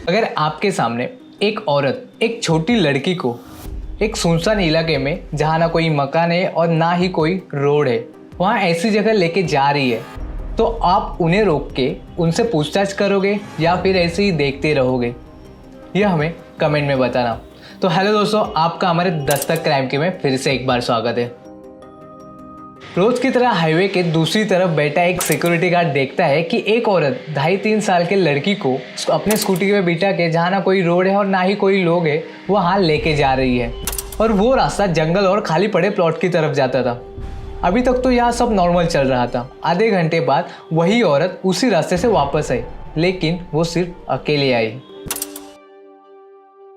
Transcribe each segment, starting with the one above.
अगर आपके सामने एक औरत एक छोटी लड़की को एक सुनसान इलाके में जहाँ ना कोई मकान है और ना ही कोई रोड है, वहाँ ऐसी जगह लेके जा रही है, तो आप उन्हें रोक के उनसे पूछताछ करोगे या फिर ऐसे ही देखते रहोगे? यह हमें कमेंट में बताना। तो हेलो दोस्तों, आपका हमारे दस्तक क्राइम के में फिर से एक बार स्वागत है। रोज की तरह हाईवे के दूसरी तरफ बैठा एक सिक्योरिटी गार्ड देखता है कि एक औरत 2.5-3 साल के लड़की को अपने स्कूटी पे बिठा के जहाँ ना कोई रोड है और ना ही कोई लोग है वहाँ लेके जा रही है। और वो रास्ता जंगल और खाली पड़े प्लॉट की तरफ जाता था। अभी तक तो यहाँ सब नॉर्मल चल रहा था। आधे घंटे बाद वही औरत उसी रास्ते से वापस आई, लेकिन वो सिर्फ अकेले आई।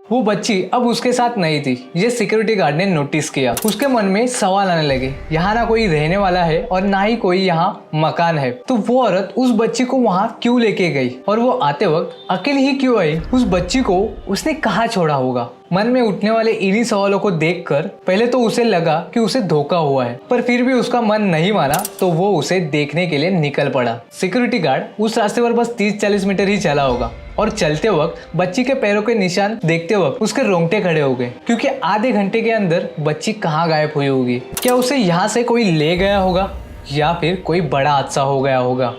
वो बच्ची अब उसके साथ नहीं थी। ये सिक्योरिटी गार्ड ने नोटिस किया। उसके मन में सवाल आने लगे, यहाँ ना कोई रहने वाला है और ना ही कोई यहाँ मकान है, तो वो औरत उस बच्ची को वहाँ क्यों लेके गई और वो आते वक्त अकेली ही क्यों आई? उस बच्ची को उसने कहाँ छोड़ा होगा? मन में उठने वाले इन्हीं सवालों को देखकर पहले तो उसे लगा कि उसे धोखा हुआ है, पर फिर भी उसका मन नहीं माना तो वो उसे देखने के लिए निकल पड़ा। सिक्योरिटी गार्ड उस रास्ते पर बस 30-40 मीटर ही चला होगा और चलते वक्त बच्ची के पैरों के निशान देखते वक्त उसके रोंगटे खड़े हो गए, क्योंकि आधे घंटे के अंदर बच्ची कहाँ गायब हुई होगी? क्या उसे यहाँ से कोई ले गया होगा या फिर कोई बड़ा हादसा हो गया होगा?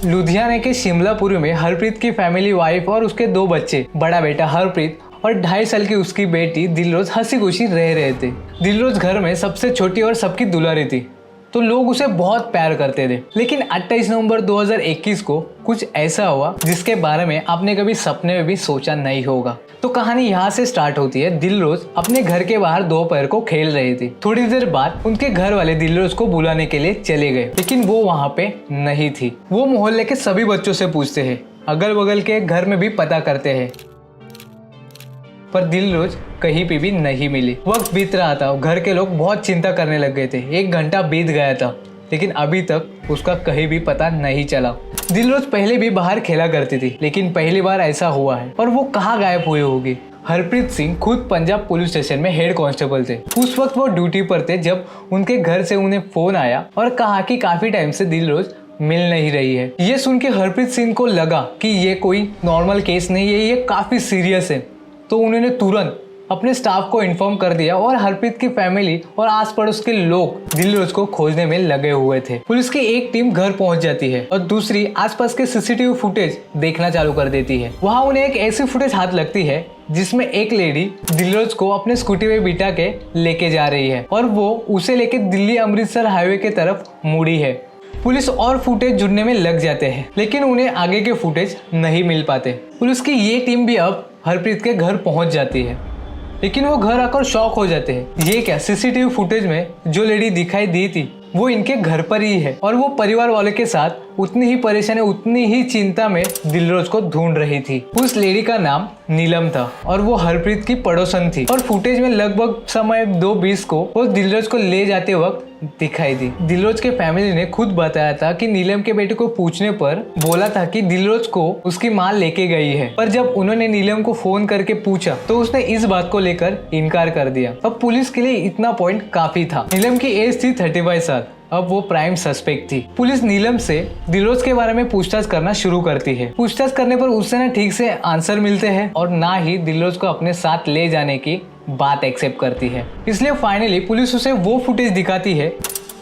लुधियाना के शिमलापुरी में हरप्रीत की फैमिली वाइफ और उसके 2 बच्चे, बड़ा बेटा हरप्रीत और 2.5 साल की उसकी बेटी दिलरोज हंसी खुशी रह रहे थे। दिलरोज घर में सबसे छोटी और सबकी दुलारी थी, तो लोग उसे बहुत प्यार करते थे। लेकिन 28 नवंबर 2021 को कुछ ऐसा हुआ जिसके बारे में आपने कभी सपने में भी सोचा नहीं होगा। तो कहानी यहाँ से स्टार्ट होती है। दिलरोज अपने घर के बाहर दोपहर को खेल रही थी। थोड़ी देर बाद उनके घर वाले दिलरोज को बुलाने के लिए चले गए, लेकिन वो वहाँ पे नहीं थी। वो मोहल्ले के सभी बच्चों से पूछते हैं, अगल बगल के घर में भी पता करते हैं, पर दिलरोज कहीं पे भी नहीं मिली। वक्त बीत रहा था, घर के लोग बहुत चिंता करने लग गए थे। 1 घंटा बीत गया था, लेकिन अभी तक उसका कहीं भी पता नहीं चला। दिलरोज पहले भी बाहर खेला करती थी, लेकिन पहली बार ऐसा हुआ है। और वो कहाँ गायब हुई होगी? हरप्रीत सिंह खुद पंजाब पुलिस स्टेशन में हेड कांस्टेबल थे। उस वक्त वो ड्यूटी पर थे जब उनके घर से उन्हें फोन आया और कहा कि काफी टाइम से दिलरोज मिल नहीं रही है। ये सुन के हरप्रीत सिंह को लगा कि ये कोई नॉर्मल केस नहीं है, ये काफी सीरियस है। तो उन्होंने तुरंत अपने स्टाफ को इन्फॉर्म कर दिया और हरप्रीत की फैमिली और आस पड़ोस के लोग दिलरोज को खोजने में लगे हुए थे। पुलिस की एक टीम घर पहुंच जाती है और दूसरी आसपास के सीसीटीवी फुटेज देखना चालू कर देती है। वहां उन्हें एक ऐसी फुटेज हाथ लगती है जिसमें एक लेडी दिलरोज को अपने स्कूटी पे बिठा के लेके जा रही है और वो उसे लेके दिल्ली अमृतसर हाईवे की तरफ मुड़ी है। पुलिस और फुटेज ढूंढने में लग जाते हैं, लेकिन उन्हें आगे के फुटेज नहीं मिल पाते। पुलिस की ये टीम भी अब हरप्रीत के घर पहुंच जाती है, लेकिन वो घर आकर शॉक हो जाते हैं। ये क्या, सीसीटीवी फुटेज में जो लेडी दिखाई दी थी वो इनके घर पर ही है और वो परिवार वालों के साथ उतनी ही परेशानी, उतनी ही चिंता में दिलरोज को ढूंढ रही थी। उस लेडी का नाम नीलम था और वो हरप्रीत की पड़ोसन थी और फुटेज में लगभग समय 2:20 को वो दिलरोज को ले जाते वक्त दिखाई दी। दिलरोज के फैमिली ने खुद बताया था कि नीलम के बेटे को पूछने पर बोला था कि दिलरोज को उसकी माँ लेके गई है, पर जब उन्होंने नीलम को फोन करके पूछा तो उसने इस बात को लेकर इनकार कर दिया। अब पुलिस के लिए इतना पॉइंट काफी था। नीलम की एज थी 35 साल। अब वो प्राइम सस्पेक्ट थी। पुलिस नीलम से दिलरोज के बारे में पूछताछ करना शुरू करती है। पूछताछ करने पर उससे ना ठीक से आंसर मिलते हैं और ना ही दिलरोज को अपने साथ ले जाने की बात एक्सेप्ट करती है। इसलिए फाइनली पुलिस उसे वो फुटेज दिखाती है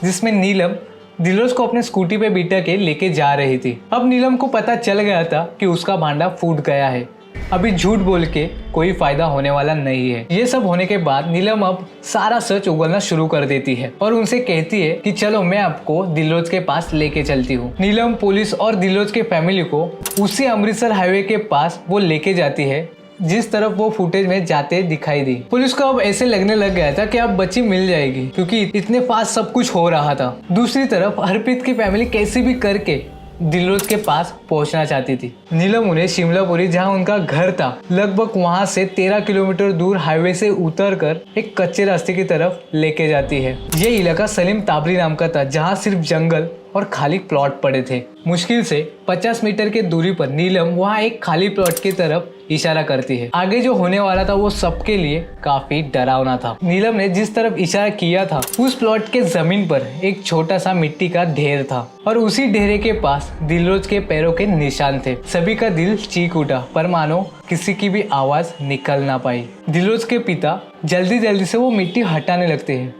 जिसमें नीलम दिलरोज को अपने स्कूटी पे बिठा के लेके जा रही थी। अब नीलम को पता चल गया था कि उसका भांडा फूट गया है। अभी झूठ बोल के कोई फायदा होने वाला नहीं है। ये सब होने के बाद नीलम अब सारा सच उगलना शुरू कर देती है और उनसे कहती है कि चलो मैं आपको दिलरोज के पास लेके चलती हूँ। नीलम पुलिस और दिलरोज के फैमिली को उसी अमृतसर हाईवे के पास वो लेके जाती है जिस तरफ वो फुटेज में जाते दिखाई दी। पुलिस को अब ऐसे लगने लग गया था कि अब बच्ची मिल जाएगी, क्योंकि इतने फास्ट सब कुछ हो रहा था। दूसरी तरफ हरप्रीत की फैमिली कैसे भी करके दिलरोज के पास पहुंचना चाहती थी। नीलम उन्हें शिमलापुरी, जहां उनका घर था, लगभग वहां से 13 किलोमीटर दूर हाईवे से उतरकर एक कच्चे रास्ते की तरफ लेके जाती है। ये इलाका सलीम ताबरी नाम का था, जहां सिर्फ जंगल और खाली प्लॉट पड़े थे। मुश्किल से 50 मीटर के दूरी पर नीलम वहां एक खाली प्लॉट की तरफ इशारा करती है। आगे जो होने वाला था वो सबके लिए काफी डरावना था। नीलम ने जिस तरफ इशारा किया था उस प्लॉट के जमीन पर एक छोटा सा मिट्टी का ढेर था और उसी ढेरे के पास दिलरोज के पैरों के निशान थे। सभी का दिल चीख उठा, पर मानो किसी की भी आवाज निकल ना पाई। दिलरोज के पिता जल्दी जल्दी से वो मिट्टी हटाने लगते हैं।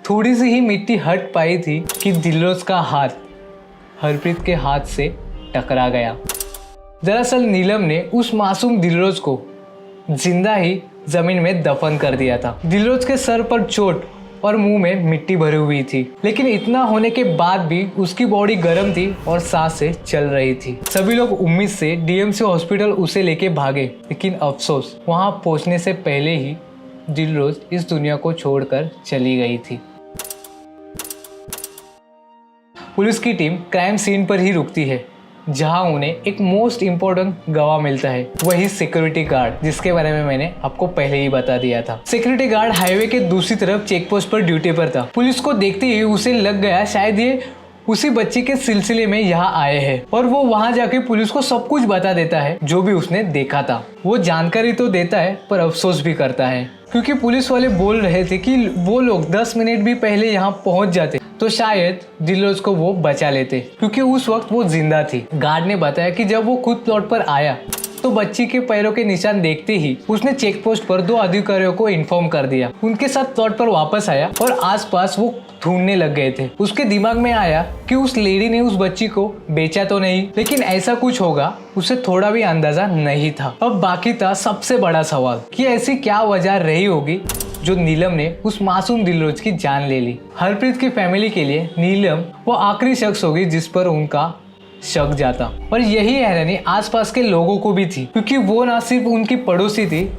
थोड़ी सी ही मिट्टी हट पाई थी कि दिलरोज का हाथ हरप्रीत के हाथ से टकरा गया। दरअसल नीलम ने उस मासूम दिलरोज को जिंदा ही जमीन में दफन कर दिया था। दिलरोज के सर पर चोट और मुंह में मिट्टी भरी हुई थी, लेकिन इतना होने के बाद भी उसकी बॉडी गर्म थी और सांसें चल रही थी। सभी लोग उम्मीद से डीएमसी हॉस्पिटल उसे लेके भागे, लेकिन अफसोस वहां पहुंचने से पहले ही दिलरोज इस दुनिया को छोड़कर चली गई थी। पुलिस की टीम क्राइम सीन पर ही रुकती है, जहां उन्हें एक मोस्ट इम्पोर्टेंट गवाह मिलता है, वही सिक्योरिटी गार्ड, जिसके बारे में मैंने आपको पहले ही बता दिया था। सिक्योरिटी गार्ड हाईवे के दूसरी तरफ चेक पोस्ट पर ड्यूटी पर था। पुलिस को देखते ही उसे लग गया शायद ये उसी बच्ची के सिलसिले में यहाँ आए हैं, और वो वहां जाके पुलिस को सब कुछ बता देता है जो भी उसने देखा था। वो जानकारी तो देता है पर अफसोस भी करता है, क्योंकि पुलिस वाले बोल रहे थे कि वो लोग 10 मिनट भी पहले यहाँ पहुंच जाते तो शायद दिलरोज को वो बचा लेते, क्योंकि उस वक्त वो जिंदा थी। गार्ड ने बताया कि जब वो खुद प्लॉट पर आया तो बच्ची के पैरों के निशान देखते ही उसने चेक पोस्ट पर 2 अधिकारियों को इन्फॉर्म कर दिया। उनके साथ प्लॉट पर वापस आया और आसपास वो ढूंढने लग गए थे। उसके दिमाग में आया कि उस लेडी ने उस बच्ची को बेचा तो नहीं, लेकिन ऐसा कुछ होगा उसे थोड़ा भी अंदाजा नहीं था। अब बाकी था सबसे बड़ा सवाल कि ऐसी क्या वजह रही होगी जो नीलम ने उस मासूम दिलरोज की जान ले ली। हरप्रीत की फैमिली के लिए नीलम वो आखिरी शख्स होगी जिस पर उनका शक जाता, और यही हैरानी आसपास के लोगों को भी थी, क्योंकि वो ना सिर्फ उनकी पड़ोसी थी,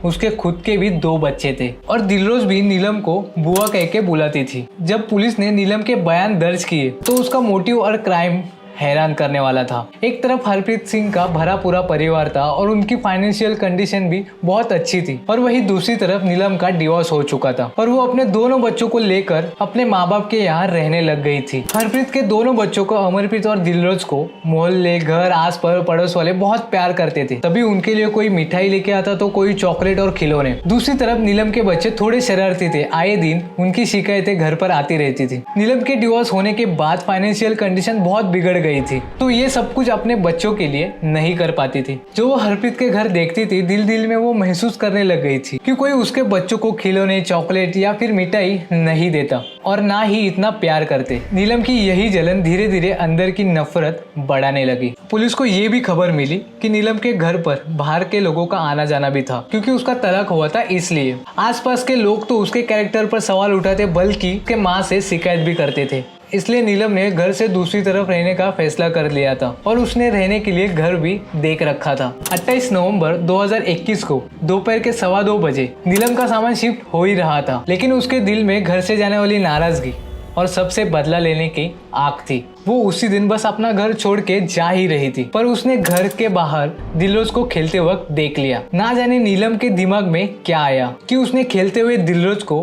उसके खुद के भी 2 बच्चे थे, और दिलरोज भी नीलम को बुआ कह के बुलाती थी। जब पुलिस ने नीलम के बयान दर्ज किए तो उसका मोटिव और क्राइम हैरान करने वाला था। एक तरफ हरप्रीत सिंह का भरा पूरा परिवार था और उनकी फाइनेंशियल कंडीशन भी बहुत अच्छी थी, और वही दूसरी तरफ नीलम का डिवोर्स हो चुका था और वो अपने दोनों बच्चों को लेकर अपने माँ बाप के यहाँ रहने लग गई थी। हरप्रीत के दोनों बच्चों को, अमरप्रीत और दिलरोज को, मोहल्ले, घर, आस पड़ोस वाले बहुत प्यार करते थे। तभी उनके लिए कोई मिठाई लेके आता तो कोई चॉकलेट और खिलौने। दूसरी तरफ नीलम के बच्चे थोड़े शरारती थे, आए दिन उनकी शिकायतें घर पर आती रहती थी। नीलम के डिवोर्स होने के बाद फाइनेंशियल कंडीशन बहुत बिगड़ गई थी, तो ये सब कुछ अपने बच्चों के लिए नहीं कर पाती थी। जो वो हरप्रीत के घर देखती थी, दिल दिल में वो महसूस करने लग गई थी कि कोई उसके बच्चों को खिलौने, चॉकलेट या फिर मिठाई नहीं देता और ना ही इतना प्यार करते। नीलम की यही जलन धीरे धीरे अंदर की नफरत बढ़ाने लगी। पुलिस को ये भी खबर मिली कि नीलम के घर पर बाहर के लोगों का आना जाना भी था, क्योंकि उसका तलाक हुआ था इसलिए। आसपास के लोग तो उसके कैरेक्टर पर सवाल उठाते, बल्कि उसके माँ से शिकायत भी करते थे। इसलिए नीलम ने घर से दूसरी तरफ रहने का फैसला कर लिया था और उसने रहने के लिए घर भी देख रखा था। 28 नवंबर 2021 को दोपहर के 2:15 बजे नीलम का सामान शिफ्ट हो ही रहा था, लेकिन उसके दिल में घर से जाने वाली नाराजगी और सबसे बदला लेने की आग थी। वो उसी दिन बस अपना घर छोड़ के जा ही रही थी, पर उसने घर के बाहर दिलरोज को खेलते वक्त देख लिया। ना जाने नीलम के दिमाग में क्या आया कि उसने खेलते हुए दिलरोज को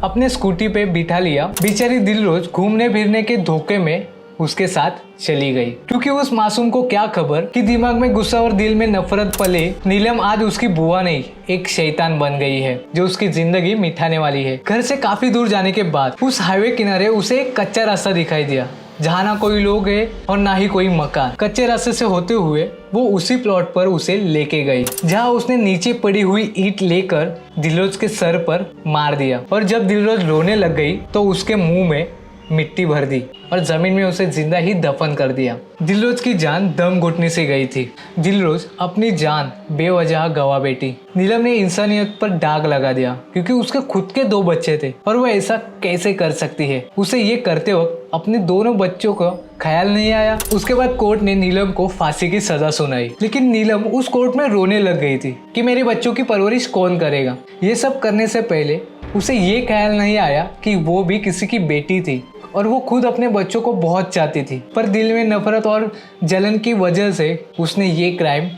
अपने स्कूटी पे बिठा लिया। बेचारी दिलरोज घूमने फिरने के धोखे में उसके साथ चली गई, क्योंकि उस मासूम को क्या खबर कि दिमाग में गुस्सा और दिल में नफरत पले नीलम आज उसकी बुआ नहीं, एक शैतान बन गई है जो उसकी जिंदगी मिटाने वाली है। घर से काफी दूर जाने के बाद उस हाईवे किनारे उसे एक कच्चा रास्ता दिखाई दिया, जहाँ ना कोई लोग है और ना ही कोई मकान। कच्चे रास्ते से होते हुए वो उसी प्लॉट पर उसे लेके गई, जहाँ उसने नीचे पड़ी हुई ईंट लेकर दिलरोज के सर पर मार दिया, और जब दिलरोज रोने लग गई तो उसके मुंह में मिट्टी भर दी और जमीन में उसे जिंदा ही दफन कर दिया। दिलरोज की जान दम घुटने से गई थी। दिलरोज अपनी जान बेवजह गवा बैठी। नीलम ने इंसानियत पर दाग लगा दिया, क्योंकि उसके खुद के 2 बच्चे थे और वो ऐसा कैसे कर सकती है। उसे ये करते वक्त अपने दोनों बच्चों का ख्याल नहीं आया। उसके बाद कोर्ट ने नीलम को फांसी की सजा सुनाई, लेकिन नीलम उस कोर्ट में रोने लग गई थी कि मेरे बच्चों की परवरिश कौन करेगा। ये सब करने से पहले उसे ये ख्याल नहीं आया कि वो भी किसी की बेटी थी और वो खुद अपने बच्चों को बहुत चाहती थी, पर दिल में नफरत और जलन की वजह से उसने ये क्राइम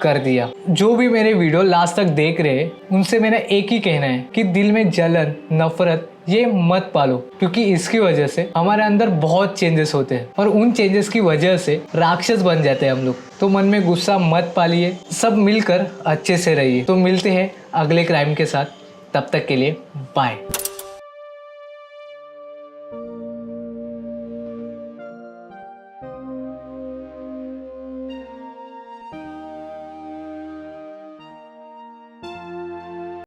कर दिया। जो भी मेरे वीडियो लास्ट तक देख रहे हैं उनसे मेरा एक ही कहना है कि दिल में जलन, नफरत ये मत पालो, क्योंकि इसकी वजह से हमारे अंदर बहुत चेंजेस होते हैं और उन चेंजेस की वजह से राक्षस बन जाते हैं हम लोग। तो मन में गुस्सा मत पालिए, सब मिलकर अच्छे से रहिए। तो मिलते हैं अगले क्राइम के साथ, तब तक के लिए बाय।